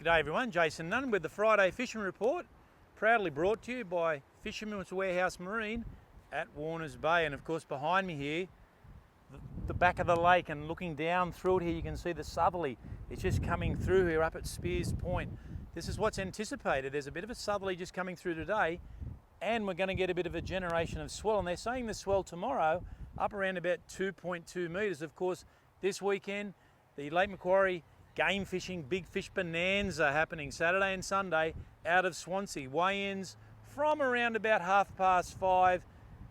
G'day everyone, Jason Nunn with the Friday Fishing Report, proudly brought to you by Fisherman's Warehouse Marine at Warners Bay. And of course behind me here, the back of the lake, and looking down through it here you can see the southerly. It's just coming through here up at Spears Point. This is what's anticipated. There's a bit of a southerly just coming through today, and we're going to get a bit of a generation of swell, and they're saying the swell tomorrow up around about 2.2 metres. Of course this weekend the Lake Macquarie game fishing, big fish bonanza happening Saturday and Sunday out of Swansea. Weigh-ins from around about 5:30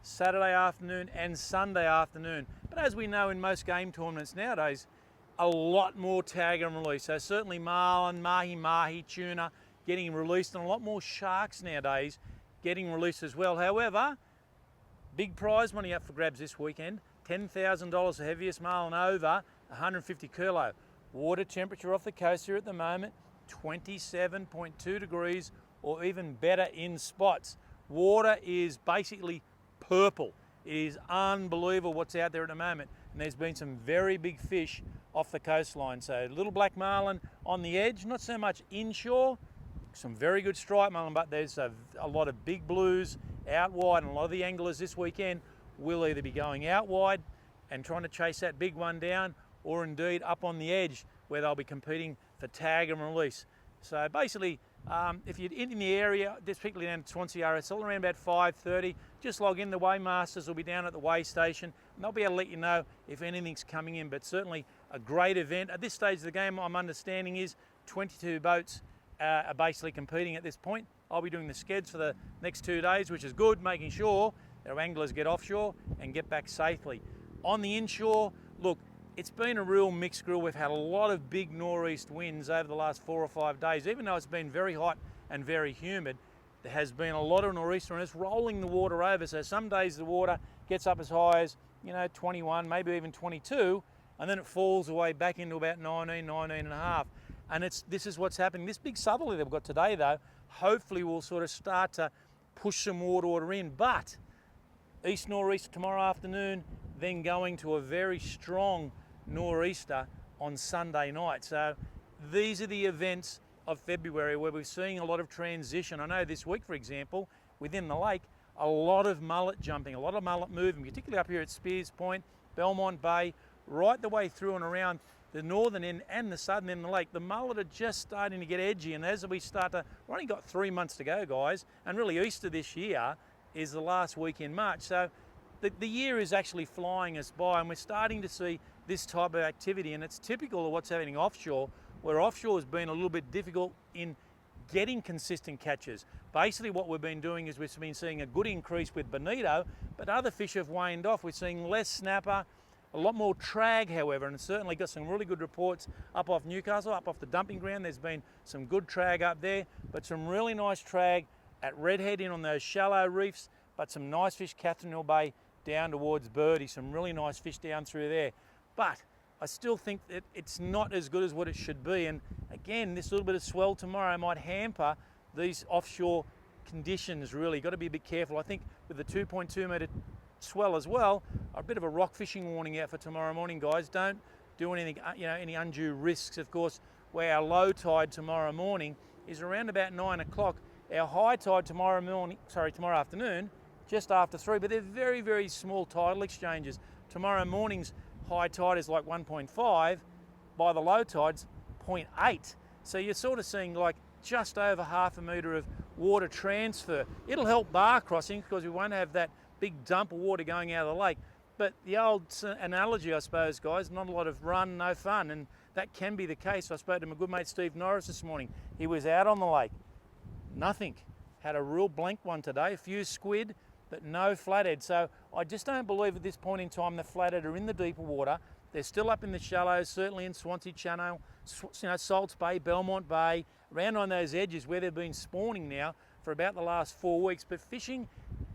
Saturday afternoon and Sunday afternoon. But as we know in most game tournaments nowadays, a lot more tag and release. So certainly marlin, mahi-mahi, tuna getting released, and a lot more sharks nowadays getting released as well. However, big prize money up for grabs this weekend. $10,000 the heaviest marlin over 150 kilo. Water temperature off the coast here at the moment, 27.2 degrees or even better in spots. Water is basically purple. It is unbelievable what's out there at the moment. And there's been some very big fish off the coastline. So little black marlin on the edge, not so much inshore. Some very good striped marlin, but there's a lot of big blues out wide, and a lot of the anglers this weekend will either be going out wide and trying to chase that big one down, or indeed up on the edge where they'll be competing for tag and release. So basically, if you're in the area, particularly down at Swansea RSL, around about 5:30, just log in. The Waymasters will be down at the weigh station, and they'll be able to let you know if anything's coming in. But certainly a great event. At this stage of the game, I'm understanding is 22 boats are basically competing at this point. I'll be doing the skeds for the next 2 days, which is good, making sure our anglers get offshore and get back safely. On the inshore, look, it's been a real mixed grill. We've had a lot of big nor'east winds over the last 4 or 5 days. Even though it's been very hot and very humid, there has been a lot of nor'easter, and it's rolling the water over. So some days the water gets up as high as 21, maybe even 22, and then it falls away back into about 19 and a half. And this is what's happening. This big southerly they've got today though, hopefully will sort of start to push some water in. But east nor'easter tomorrow afternoon, then going to a very strong nor'easter on Sunday night. So these are the events of February where we're seeing a lot of transition. I know this week, for example, within the lake, a lot of mullet jumping, a lot of mullet moving, particularly up here at Spears Point, Belmont Bay, right the way through and around the northern end and the southern end of the lake. The mullet are just starting to get edgy, and as we start to, we've only got 3 months to go, guys, and really Easter this year is the last week in March. So the year is actually flying us by, and we're starting to see this type of activity, and it's typical of what's happening offshore, where offshore has been a little bit difficult in getting consistent catches. Basically what we've been doing is we've been seeing a good increase with bonito, but other fish have waned off. We're seeing less snapper, a lot more trag, however, and certainly got some really good reports up off Newcastle, up off the dumping ground. There's been some good trag up there, but some really nice trag at Redhead in on those shallow reefs, but some nice fish, Catherine Hill Bay, down towards Birdie, some really nice fish down through there. But I still think that it's not as good as what it should be. And again, this little bit of swell tomorrow might hamper these offshore conditions really. Got to be a bit careful. I think with the 2.2 metre swell as well, a bit of a rock fishing warning out for tomorrow morning, guys. Don't do anything, any undue risks. Of course, where our low tide tomorrow morning is around about 9 o'clock. Our high tide tomorrow afternoon, just after 3, but they're very, very small tidal exchanges. Tomorrow morning's high tide is like 1.5, by the low tide's 0.8. So you're sort of seeing like just over half a metre of water transfer. It'll help bar crossing because we won't have that big dump of water going out of the lake. But the old analogy, I suppose, guys, not a lot of run, no fun, and that can be the case. I spoke to my good mate Steve Norris this morning. He was out on the lake, nothing. Had a real blank one today, a few squid, but no flathead. So I just don't believe at this point in time the flathead are in the deeper water. They're still up in the shallows, certainly in Swansea Channel, Salts Bay, Belmont Bay, around on those edges where they've been spawning now for about the last 4 weeks. But fishing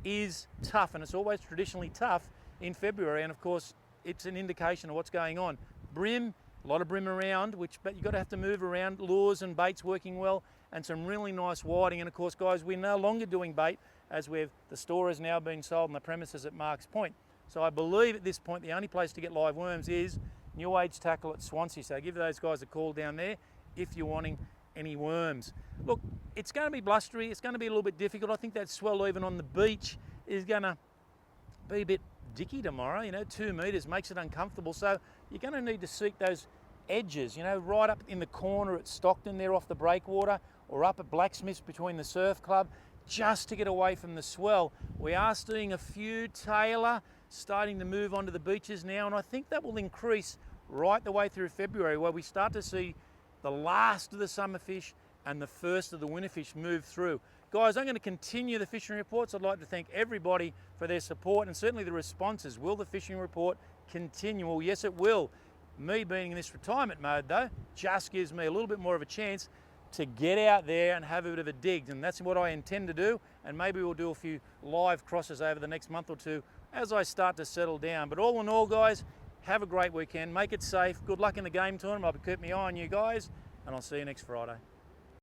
is tough, and it's always traditionally tough in February, and of course it's an indication of what's going on. Brim, a lot of brim around, but you've got to have to move around, lures and baits working well, and some really nice whiting. And of course, guys, we're no longer doing bait, as the store has now been sold on the premises at Marks Point. So I believe at this point the only place to get live worms is New Age Tackle at Swansea. So give those guys a call down there if you're wanting any worms. Look, it's going to be blustery, it's going to be a little bit difficult. I think that swell even on the beach is going to be a bit dicky tomorrow. You know, 2 metres makes it uncomfortable, so you're going to need to seek those edges, you know, right up in the corner at Stockton there off the breakwater, or up at Blacksmiths between the surf club, just to get away from the swell. We are seeing a few tailor starting to move onto the beaches now, and I think that will increase right the way through February, where we start to see the last of the summer fish and the first of the winter fish move through. Guys, I'm going to continue the fishing reports. I'd like to thank everybody for their support and certainly the responses. Will the fishing report continue? Well, yes, it will. Me being in this retirement mode, though, just gives me a little bit more of a chance to get out there and have a bit of a dig, and that's what I intend to do. And maybe we'll do a few live crosses over the next month or two as I start to settle down. But all in all, guys, have a great weekend. Make it safe. Good luck in the game tournament. I'll be keeping my eye on you guys, and I'll see you next Friday.